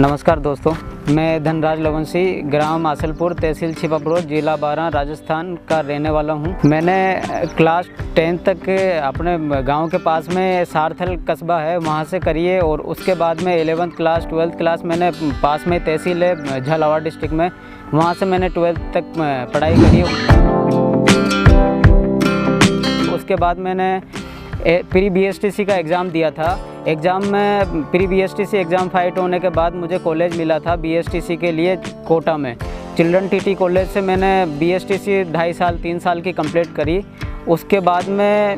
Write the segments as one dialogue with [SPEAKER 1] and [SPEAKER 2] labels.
[SPEAKER 1] नमस्कार दोस्तों, मैं धनराज लवंशी, ग्राम आसलपुर, तहसील छिपापुर, जिला बारां, राजस्थान का रहने वाला हूं। मैंने क्लास 10 तक अपने गांव के पास में सारथल कस्बा है वहां से करी है, और उसके बाद में 11th क्लास 12th क्लास मैंने पास में तहसील है झालावाड़ डिस्ट्रिक्ट में, वहां से मैंने 12th तक पढ़ाई करी। उसके बाद मैंने प्री BSTC का एग्ज़ाम दिया था। एग्ज़ाम में प्री BSTC एग्ज़ाम फाइट होने के बाद मुझे कॉलेज मिला था BSTC के लिए कोटा में। चिल्ड्रन TT कॉलेज से मैंने BSTC 2.5 साल 3 साल की कंप्लीट करी। उसके बाद में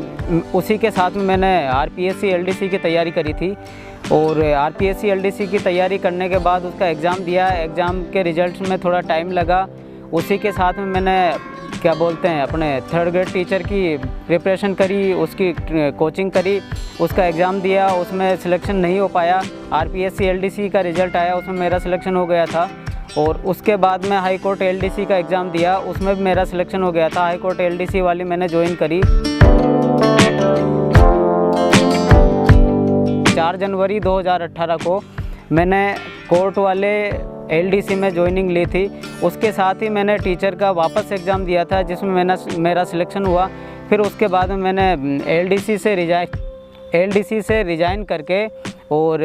[SPEAKER 1] उसी के साथ में मैंने RPSC LDC की तैयारी करी थी, और RPSC LDC की तैयारी करने के बाद उसका एग्ज़ाम दिया। एग्ज़ाम के रिज़ल्ट में थोड़ा टाइम लगा। उसी के साथ में मैंने अपने 3rd ग्रेड टीचर की प्रिपरेशन करी, उसकी कोचिंग करी, उसका एग्ज़ाम दिया। उसमें सिलेक्शन नहीं हो पाया। RPSC LDC का रिज़ल्ट आया, उसमें मेरा सिलेक्शन हो गया था। और उसके बाद में हाई कोर्ट LDC का एग्ज़ाम दिया, उसमें भी मेरा सिलेक्शन हो गया था। हाई कोर्ट LDC वाली मैंने ज्वाइन करी। 4 जनवरी 2018 को मैंने कोर्ट वाले LDC में ज्वाइनिंग ली थी। उसके साथ ही मैंने टीचर का वापस एग्ज़ाम दिया था, जिसमें मेरा सिलेक्शन हुआ। फिर उसके बाद में मैंने LDC से रिज़ाइन करके और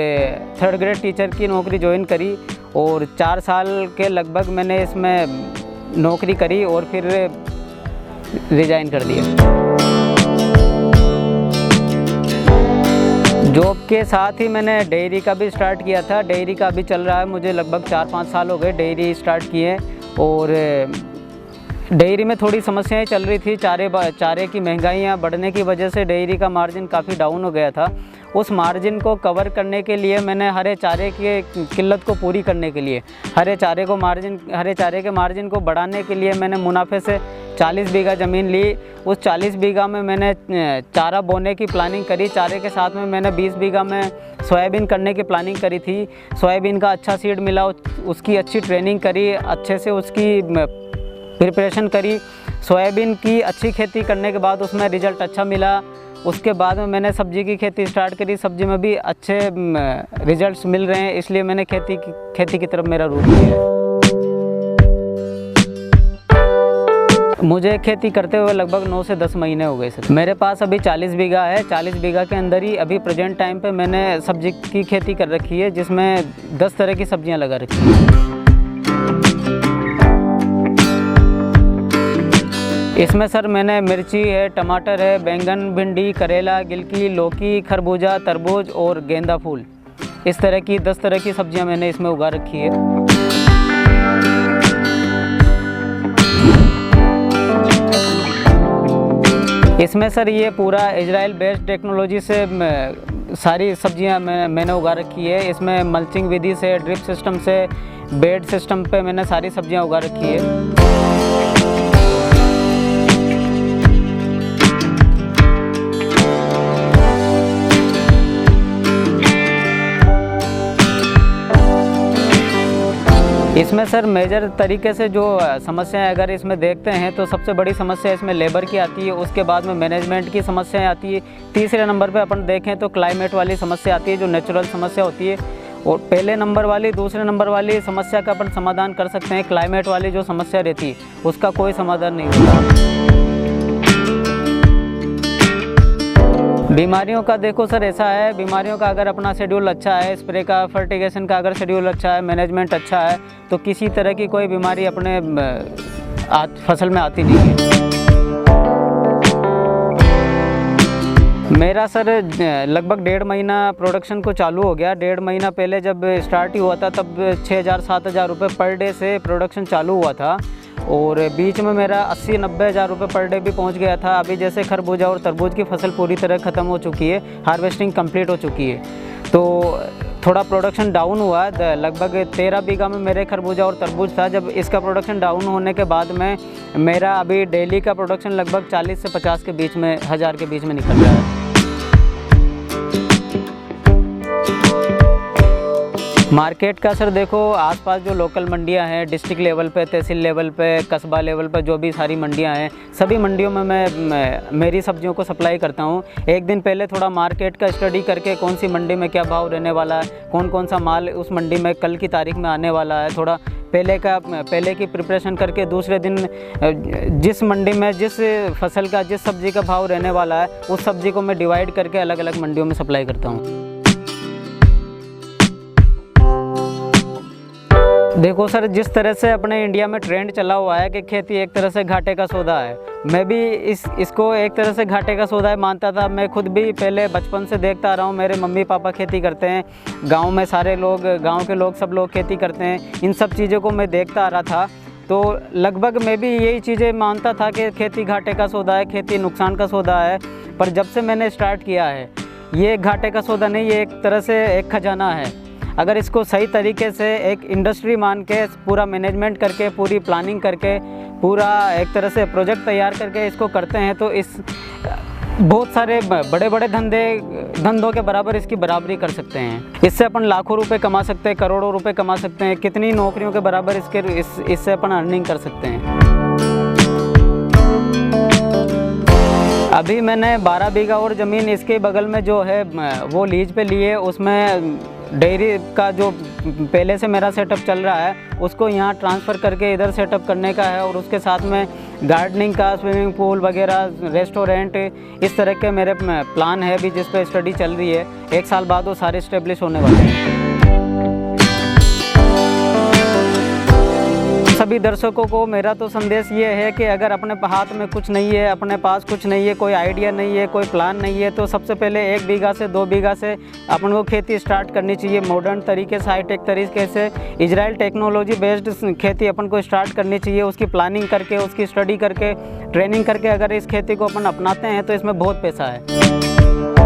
[SPEAKER 1] 3rd ग्रेड टीचर की नौकरी ज्वाइन करी, और 4 साल के लगभग मैंने इसमें नौकरी करी और फिर रिज़ाइन कर दिया। जॉब के साथ ही मैंने डेयरी का भी स्टार्ट किया था। डेयरी का भी चल रहा है, मुझे लगभग 4-5 साल हो गए डेयरी स्टार्ट किए। और डेयरी में थोड़ी समस्याएं चल रही थी। चारे की महंगाइयाँ बढ़ने की वजह से डेयरी का मार्जिन काफ़ी डाउन हो गया था। उस मार्जिन को कवर करने के लिए मैंने हरे चारे की किल्लत को पूरी करने के लिए हरे चारे के मार्जिन को बढ़ाने के लिए मैंने मुनाफे से 40 बीघा ज़मीन ली। उस 40 बीघा में मैंने चारा बोने की प्लानिंग करी। चारे के साथ में मैंने 20 बीघा में सोयाबीन करने की प्लानिंग करी थी। सोयाबीन का अच्छा सीड मिला, उसकी अच्छी ट्रेनिंग करी, अच्छे से उसकी प्रिपरेशन करी। सोयाबीन की अच्छी खेती करने के बाद उसमें रिज़ल्ट अच्छा मिला। उसके बाद में मैंने सब्ज़ी की खेती स्टार्ट करी। सब्ज़ी में भी अच्छे रिज़ल्ट्स मिल रहे हैं, इसलिए मैंने खेती की तरफ मेरा रुख किया है। मुझे खेती करते हुए लगभग 9 से 10 महीने हो गए सर। मेरे पास अभी 40 बीघा है। 40 बीघा के अंदर ही अभी प्रेजेंट टाइम पे मैंने सब्जी की खेती कर रखी है, जिसमें 10 तरह की सब्जियां लगा रखी हैं। इसमें सर मैंने मिर्ची है, टमाटर है, बैंगन, भिंडी, करेला, गिलकी, लौकी, खरबूजा, तरबूज और गेंदा फूल, इस तरह की 10 तरह की सब्जियां मैंने इसमें उगा रखी है। इसमें सर ये पूरा इजराइल बेस्ड टेक्नोलॉजी से सारी सब्जियां मैंने उगा रखी है। इसमें मल्चिंग विधि से, ड्रिप सिस्टम से, बेड सिस्टम पे मैंने सारी सब्जियां उगा रखी है। इसमें सर मेजर तरीके से जो समस्याएं अगर इसमें देखते हैं तो सबसे बड़ी समस्या इसमें लेबर की आती है। उसके बाद में मैनेजमेंट की समस्याएं आती है। तीसरे नंबर पे अपन देखें तो क्लाइमेट वाली समस्या आती है, जो नेचुरल समस्या होती है। और पहले नंबर वाली, दूसरे नंबर वाली समस्या का अपन समाधान कर सकते हैं। क्लाइमेट वाली जो समस्या रहती है उसका कोई समाधान नहीं होता। बीमारियों का देखो सर ऐसा है, बीमारियों का अगर अपना शेड्यूल अच्छा है, स्प्रे का, फर्टिगेशन का अगर शेड्यूल अच्छा है, मैनेजमेंट अच्छा है, तो किसी तरह की कोई बीमारी अपने फसल में आती नहीं है। मेरा सर लगभग 1.5 महीना प्रोडक्शन को चालू हो गया। 1.5 महीना पहले जब स्टार्ट ही हुआ था तब 6,000-7,000 रुपये पर डे से प्रोडक्शन चालू हुआ था, और बीच में मेरा 80-90 हज़ार रुपये पर डे भी पहुंच गया था। अभी जैसे खरबूजा और तरबूज की फसल पूरी तरह ख़त्म हो चुकी है, हार्वेस्टिंग कंप्लीट हो चुकी है, तो थोड़ा प्रोडक्शन डाउन हुआ। लगभग 13 बीघा में मेरे खरबूजा और तरबूज था। जब इसका प्रोडक्शन डाउन होने के बाद में मेरा अभी डेली का प्रोडक्शन लगभग 40 से 50 के बीच में, 1000 के बीच में निकल रहा है। मार्केट का सर देखो, आसपास जो लोकल मंडियां हैं, डिस्ट्रिक्ट लेवल पे, तहसील लेवल पे, कस्बा लेवल पे जो भी सारी मंडियां हैं, सभी मंडियों में मैं मेरी सब्जियों को सप्लाई करता हूं। एक दिन पहले थोड़ा मार्केट का स्टडी करके कौन सी मंडी में क्या भाव रहने वाला है, कौन कौन सा माल उस मंडी में कल की तारीख में आने वाला है, थोड़ा पहले की प्रिपरेशन करके दूसरे दिन जिस मंडी में जिस फसल का जिस सब्ज़ी का भाव रहने वाला है, उस सब्ज़ी को मैं डिवाइड करके अलग अलग मंडियों में सप्लाई करता हूँ। देखो सर, जिस तरह से अपने इंडिया में ट्रेंड चला हुआ है कि खेती एक तरह से घाटे का सौदा है, मैं भी इसको एक तरह से घाटे का सौदा मानता था। मैं खुद भी पहले बचपन से देखता आ रहा हूँ, मेरे मम्मी पापा खेती करते हैं, गांव में सारे लोग, गांव के लोग सब लोग खेती करते हैं। इन सब चीज़ों को मैं देखता आ रहा था, तो लगभग मैं भी यही चीज़ें मानता था कि खेती घाटे का सौदा है, खेती नुकसान का सौदा है। पर जब से मैंने स्टार्ट किया है, ये घाटे का सौदा नहीं, ये एक तरह से एक खजाना है। अगर इसको सही तरीके से एक इंडस्ट्री मान के, पूरा मैनेजमेंट करके, पूरी प्लानिंग करके, पूरा एक तरह से प्रोजेक्ट तैयार करके इसको करते हैं, तो इस बहुत सारे बड़े बड़े धंधों के बराबर इसकी बराबरी कर सकते हैं। इससे अपन लाखों रुपए कमा सकते हैं, करोड़ों रुपए कमा सकते हैं, कितनी नौकरियों के बराबर इससे अपन अर्निंग कर सकते हैं। अभी मैंने 12 बीघा और ज़मीन इसके बगल में जो है वो लीज पे ली है। उसमें डेयरी का जो पहले से मेरा सेटअप चल रहा है, उसको यहाँ ट्रांसफ़र करके इधर सेटअप करने का है। और उसके साथ में गार्डनिंग का, स्विमिंग पूल वगैरह, रेस्टोरेंट, इस तरह के मेरे प्लान है अभी, जिस पे स्टडी चल रही है। 1 साल बाद वो सारे इस्टेब्लिश होने वाले हैं। सभी दर्शकों को मेरा तो संदेश ये है कि अगर अपने हाथ में कुछ नहीं है, अपने पास कुछ नहीं है, कोई आइडिया नहीं है, कोई प्लान नहीं है, तो सबसे पहले 1 बीघा से 2 बीघा से अपन को खेती स्टार्ट करनी चाहिए। मॉडर्न तरीके से, हाईटेक तरीके से, इजराइल टेक्नोलॉजी बेस्ड खेती अपन को स्टार्ट करनी चाहिए। उसकी प्लानिंग करके, उसकी स्टडी करके, ट्रेनिंग करके अगर इस खेती को अपन अपनाते हैं तो इसमें बहुत पैसा है।